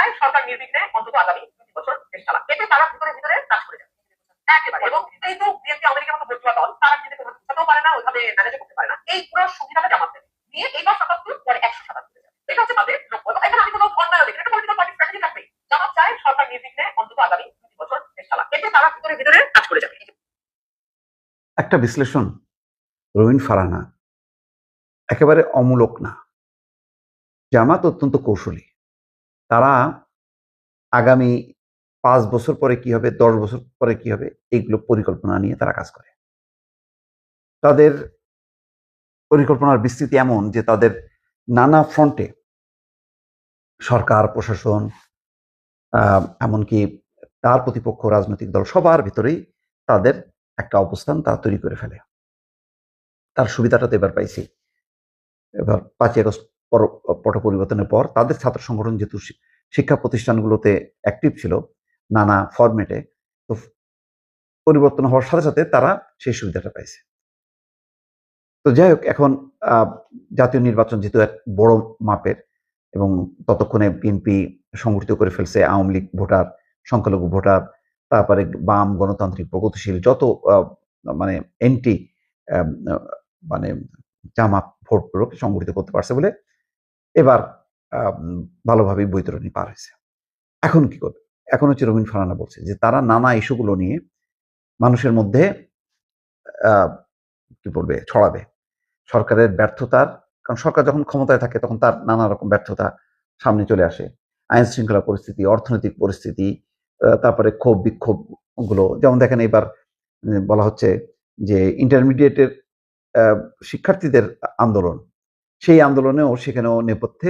চায় সরকার নির্বিঘ্নে অন্তত আগামী 2 বছর দেশ চালাক। এতে তারা ভিতরে ভিতরে কাজ করে যাবে একেবারে। এবং এই তো বিএনপি আমেরিকার মতো ভোট দল, তারা নিজেকে বোঝাতেও পারে না, ওইভাবে ম্যানেজও করতে পারে না। এই পুরো সুবিধাটা জামাত দেবে নিয়ে এইবার 77 পরে 177 এটা হচ্ছে তাদের লক্ষ্য। এখানে আমি কোনো অন্যায় দেখি, একটা পলিটিক্যাল পার্টি স্ট্র্যাটেজি থাকবে। জামাত চায় সরকার নির্বিঘ্নে অন্তত আগামী 2 বছর দেশ চালাক। এতে তারা ভিতরে ভিতরে কাজ করে যাবে। একটা বিশ্লেষণ রবিন ফারানা একেবারে অমূলক না। জামাত অত্যন্ত কৌশলী। তারা আগামী 5 বছর পরে কি হবে, 10 বছর পরে কি হবে, এইগুলো পরিকল্পনা নিয়ে তারা কাজ করে। তাদের পরিকল্পনার বিস্তৃতি এমন যে তাদের নানা ফ্রন্টে সরকার, প্রশাসন, এমনকি তার প্রতিপক্ষ রাজনৈতিক দল সবার ভিতরেই তাদের একটা অবস্থান তারা তৈরি করে ফেলে। তার সুবিধাটা তো এবার পাইছি। এবার 5ই আগস্ট পট পরিবর্তনের পর তাদের ছাত্র সংগঠন যেহেতু শিক্ষা প্রতিষ্ঠানগুলোতে অ্যাক্টিভ ছিল নানা ফরম্যাটে, তো পরিবর্তন হওয়ার সাথে সাথে তারা সেই সুবিধাটা পাইছে। তো যাই হোক, এখন জাতীয় নির্বাচন যেহেতু এক বড় মাপের এবং ততক্ষণে বিএনপি সংগঠিত করে ফেলছে আওয়ামী লীগ ভোটার, সংখ্যালঘু ভোটার, তারপরে বাম, গণতান্ত্রিক, প্রগতিশীল যত মানে এন্টি মানে জামাত ভোটগুলোকে সংগঠিত করতে পারছে বলে এবার ভালোভাবেই বৈতরণী পার হয়েছে। এখন কি করবে? এখন হচ্ছে রবিন ফারানা বলছে যে তারা নানা ইস্যুগুলো নিয়ে মানুষের মধ্যে কি বলবে ছড়াবে সরকারের ব্যর্থতার। কারণ সরকার যখন ক্ষমতায় থাকে তখন তার নানা রকম ব্যর্থতা সামনে চলে আসে। আইন শৃঙ্খলা পরিস্থিতি, অর্থনৈতিক পরিস্থিতি, তারপরে ক্ষোভ বিক্ষোভ গুলো, যেমন দেখেন এবার বলা হচ্ছে যে ইন্টারমিডিয়েটের শিক্ষার্থীদের আন্দোলন, সেই আন্দোলনেও সেখানেও নেপথ্যে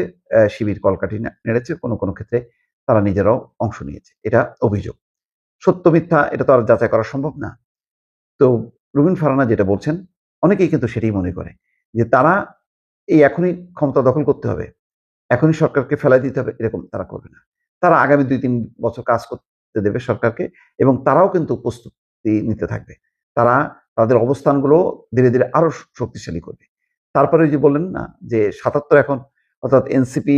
শিবির কলকাঠি নেড়েছে, কোনো কোনো ক্ষেত্রে তারা নিজেরাও অংশ নিয়েছে। এটা অভিযোগ। সত্য মিথ্যা এটা তো আর যাচাই করা সম্ভব না। তো রবিন ফারানা যেটা বলছেন, অনেকেই কিন্তু সেটাই মনে করে যে তারা এই এখনই ক্ষমতা দখল করতে হবে, এখনই সরকারকে ফেলাই দিতে হবে, এরকম তারা করবে না। তারা আগামী 2-3 বছর কাজ করতে দেবে সরকারকে, এবং তারাও কিন্তু প্রস্তুতি নিতে থাকবে। তারা তাদের অবস্থানগুলো ধীরে ধীরে আরো শক্তিশালী করবে। তারপরে যে বললেন না যে 77 এখন, অর্থাৎ এনসিপি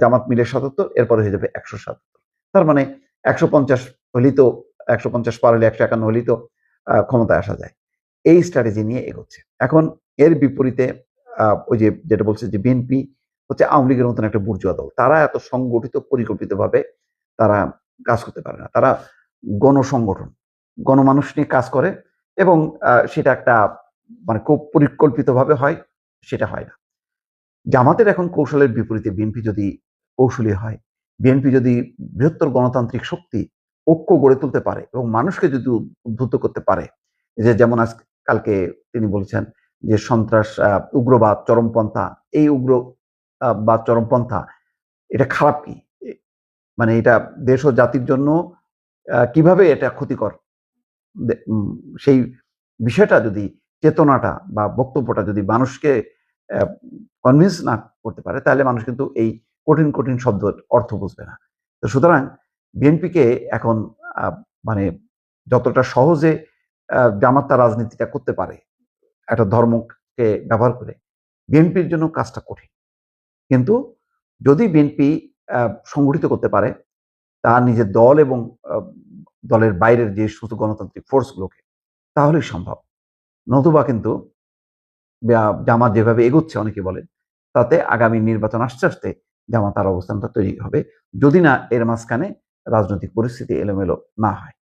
জামাত মিলে 77, এরপরে হয়ে যাবে 177। তার মানে 150 হলেই তো, 150 পার হলে 151 হলেই তো ক্ষমতায় আসা যায়। এই স্ট্র্যাটেজি নিয়ে এগোচ্ছে। এখন এর বিপরীতে ওই যে যেটা বলছে যে বিএনপি হচ্ছে আওয়ামী লীগের মতন একটা বুর্জোয়া দল। তারা এত সংগঠিত পরিকল্পিতভাবে তারা কাজ করতে পারে না। তারা গণসংগঠন, গণমানুষ নিয়ে কাজ করে, এবং সেটা একটা মানে খুব পরিকল্পিতভাবে হয়, সেটা হয় না। জামাতের এখন কৌশলের বিপরীতে বিএনপি যদি কৌশলী হয়, বিএনপি যদি বৃহত্তর গণতান্ত্রিক শক্তি, ঐক্য গড়ে তুলতে পারে এবং মানুষকে যদি উদ্বুদ্ধ করতে পারে, যে যেমন আজ কালকে তিনি বলেছেন যে সন্ত্রাস, উগ্রবাদ, চরমপন্থা, এই উগ্র বা চরমপন্থা এটা খারাপ কি, মানে এটা দেশ ও জাতির জন্য কিভাবে এটা ক্ষতিকর, সেই বিষয়টা যদি, চেতনাটা বা বক্তব্যটা যদি মানুষকে কনভিন্স না করতে পারে, তাহলে মানুষ কিন্তু এই কঠিন কঠিন শব্দের অর্থ বুঝবে না। তো সুতরাং বিএনপিকে এখন মানে যতটা সহজে জামাত তার রাজনীতিটা করতে পারে একটা ধর্মকে ব্যবহার করে, বিএনপির জন্য কাজটা কঠিন। কিন্তু যদি বিএনপি সংগঠিত করতে পারে তার নিজের দল এবং দলের বাইরের যে সমস্ত গণতান্ত্রিক ফোর্সগুলোকে, তাহলেই সম্ভব। নতুবা কিন্তু জামাত যেভাবে এগোচ্ছে অনেকে বলেন, তাতে আগামী নির্বাচন আসতে আসতে জামাত তার অবস্থানটা তৈরি হবে, যদি না এর মাঝখানে রাজনৈতিক পরিস্থিতি এলোমেলো না হয়।